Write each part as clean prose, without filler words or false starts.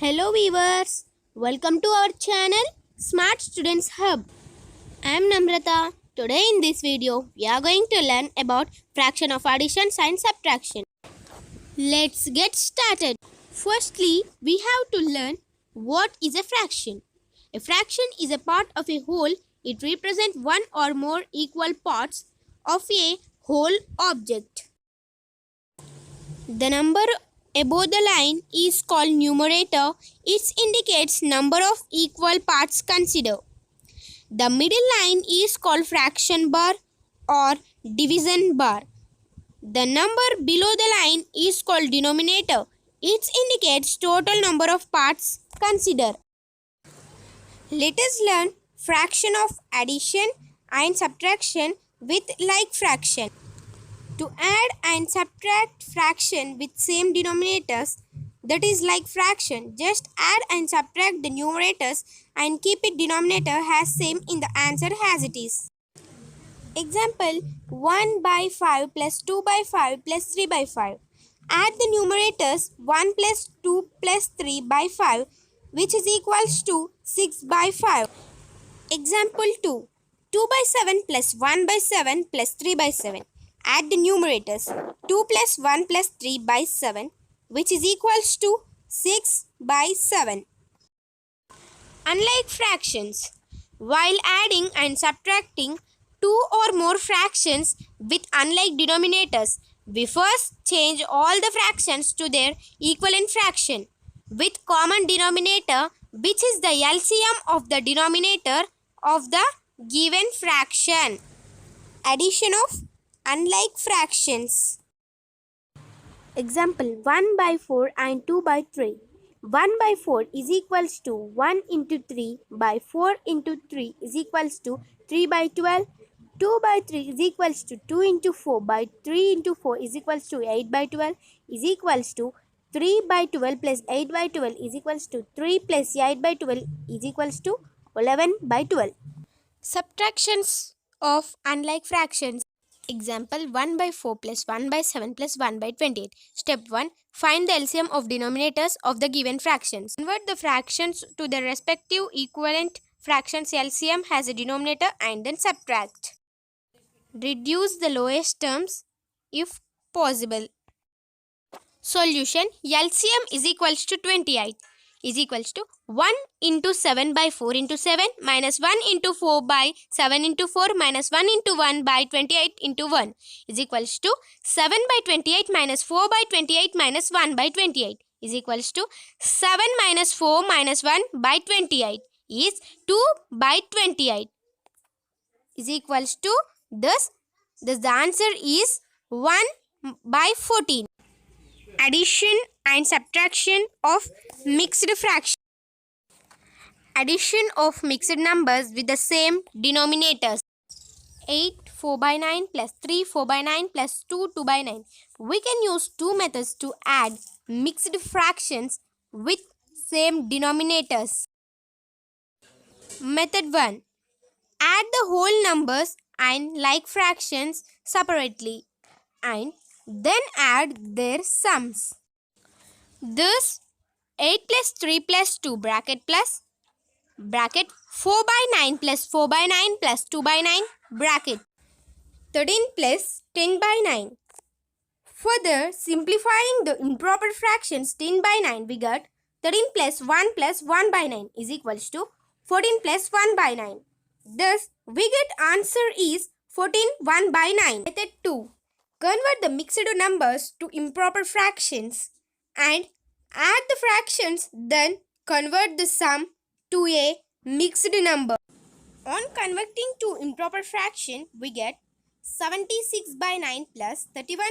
Hello viewers, welcome to our channel Smart Students Hub. I am Namrata. Today in this video, we are going to learn about fraction of addition and subtraction. Let's get started. Firstly, we have to learn what is a fraction. A fraction is a part of a whole. It represents one or more equal parts of a whole object. The number above the line is called numerator. It indicates number of equal parts considered. The middle line is called fraction bar or division bar. The number below the line is called denominator. It indicates total number of parts considered. Let us learn fraction of addition and subtraction with like fraction. To add and subtract fraction with same denominators, that is like fraction, just add and subtract the numerators and keep it denominator as same in the answer as it is. Example, 1 by 5 plus 2 by 5 plus 3 by 5. Add the numerators 1 plus 2 plus 3 by 5, which is equals to 6 by 5. Example 2, 2 by 7 plus 1 by 7 plus 3 by 7. Add the numerators 2 plus 1 plus 3 by 7, which is equals to 6 by 7. Unlike fractions, while adding and subtracting two or more fractions with unlike denominators, we first change all the fractions to their equivalent fraction with common denominator, which is the LCM of the denominator of the given fraction. Addition of unlike fractions. Example, 1 by 4 and 2 by 3. 1 by 4 is equals to 1 into 3 by 4 into 3 is equals to 3 by 12. 2 by 3 is equals to 2 into 4 by 3 into 4 is equals to 8 by 12 is equals to 3 by 12 plus 8 by 12 is equals to 3 plus 8 by 12 is equals to 11 by 12. Subtractions of unlike fractions. Example, 1 by 4 plus 1 by 7 plus 1 by 28. Step 1. Find the LCM of denominators of the given fractions. Convert the fractions to their respective equivalent fractions LCM as a denominator and then subtract. Reduce the lowest terms if possible. Solution, LCM is equals to 28 is equals to 1 into 7 by 4 into 7 minus 1 into 4 by 7 into 4 minus 1 into 1 by 28 into 1 is equals to 7 by 28 minus 4 by 28 minus 1 by 28 is equals to 7 minus 4 minus 1 by 28 is 2 by 28 is equals to thus the answer is 1 by 14. Addition and subtraction of mixed fractions. Addition of mixed numbers with the same denominators. 8 4 by 9 plus 3 4 by 9 plus 2 2 by 9. We can use two methods to add mixed fractions with same denominators. Method 1. Add the whole numbers and like fractions separately and then add their sums. Thus, 8 plus 3 plus 2 bracket 4 by 9 plus 4 by 9 plus 2 by 9 bracket 13 plus 10 by 9. Further simplifying the improper fractions 10 by 9, we got 13 plus 1 by 9 is equals to 14 plus 1 by 9. Thus, we get answer is 14 1 by 9. Method 2. Convert the mixed numbers to improper fractions and add the fractions, then convert the sum to a mixed number. On converting to improper fraction, we get 76 by 9 plus 31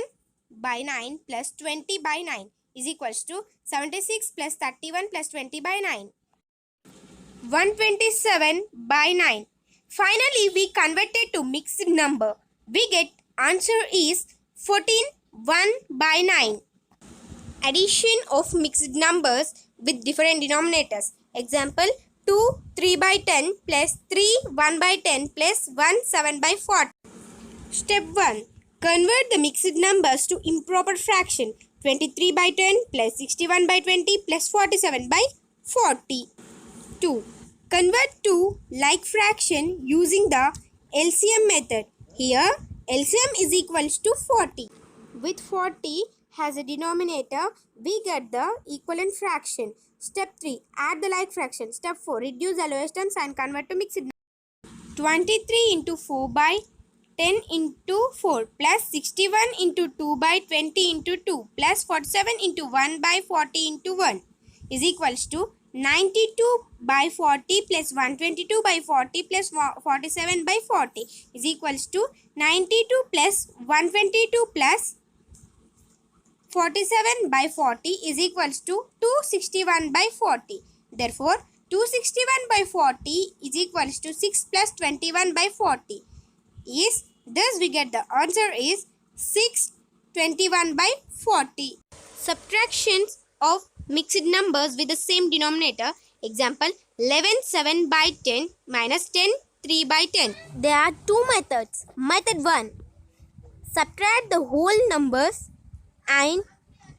by 9 plus 20 by 9 is equals to 76 plus 31 plus 20 by 9. 127 by 9. Finally, we converted to mixed number. We get answer is 14 1 by 9. Addition of mixed numbers with different denominators. Example, 2 3 by 10 plus 3 1 by 10 plus 1 7 by 40. Step 1. Convert the mixed numbers to improper fraction. 23 by 10 plus 61 by 20 plus 47 by 40. 2. Convert to like fraction using the LCM method. Here LCM is equals to 40. With 40 has a denominator, we get the equivalent fraction. Step 3. Add the like fraction. Step 4. Reduce the lowest terms and convert to mixed. 23 into 4 by 10 into 4 plus 61 into 2 by 20 into 2 plus 47 into 1 by 40 into 1 is equals to 92 by 40 plus 122 by 40 plus 47 by 40 is equals to 92 plus 122 plus 47 by 40 is equals to 261 by 40. Therefore, 261 by 40 is equals to 6 plus 21 by 40. Thus we get the answer is 621 by 40. Subtractions of mixed numbers with the same denominator. Example 11 7 by 10 minus 10 3 by 10. There are two methods. Method 1. Subtract the whole numbers and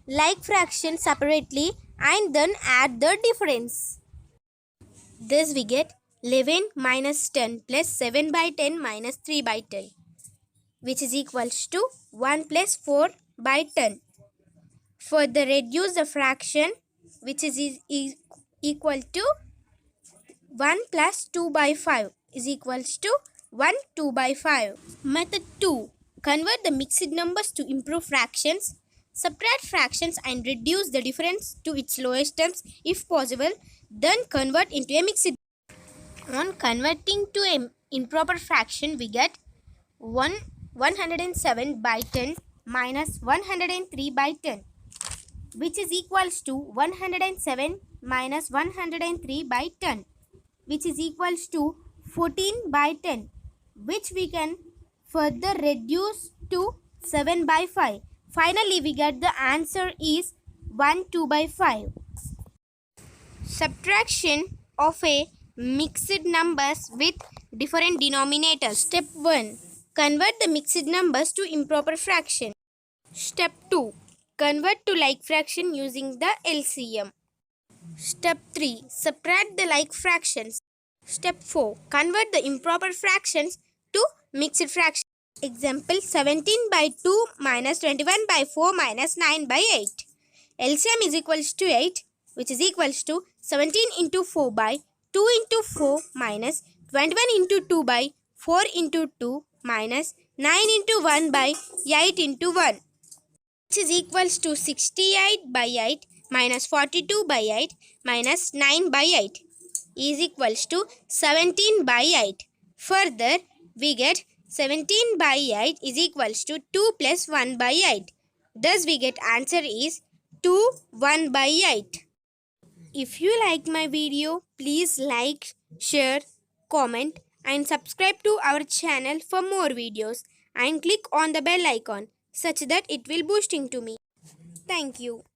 like fraction separately and then add the difference. Thus we get 11 minus 10 plus 7 by 10 minus 3 by 10, which is equals to 1 plus 4 by 10. Further reduce the fraction, which is equal to 1 plus 2 by 5 is equals to 1 2 by 5. Method 2. Convert the mixed numbers to improve fractions. Subtract fractions and reduce the difference to its lowest terms if possible. Then convert into a mixed. On converting to an improper fraction, we get 107 by 10 minus 103 by 10, which is equals to 107 minus 103 by 10, which is equals to 14 by 10, which we can further reduce to 7 by 5. Finally, we get the answer is 1 2 by 5. Subtraction of a mixed numbers with different denominators. Step 1. Convert the mixed numbers to improper fraction. Step 2. Convert to like fraction using the LCM. Step 3. Subtract the like fractions. Step 4. Convert the improper fractions to mixed fractions. Example 17 by 2 minus 21 by 4 minus 9 by 8. LCM is equals to 8, which is equals to 17 into 4 by 2 into 4 minus 21 into 2 by 4 into 2 minus 9 into 1 by 8 into 1, which is equals to 68 by 8 minus 42 by 8 minus 9 by 8 is equals to 17 by 8. Further, we get 17 by 8 is equals to 2 plus 1 by 8. Thus, we get answer is 2 1 by 8. If you like my video, please like, share, comment and subscribe to our channel for more videos and click on the bell icon such that it will boosting to me. Thank you.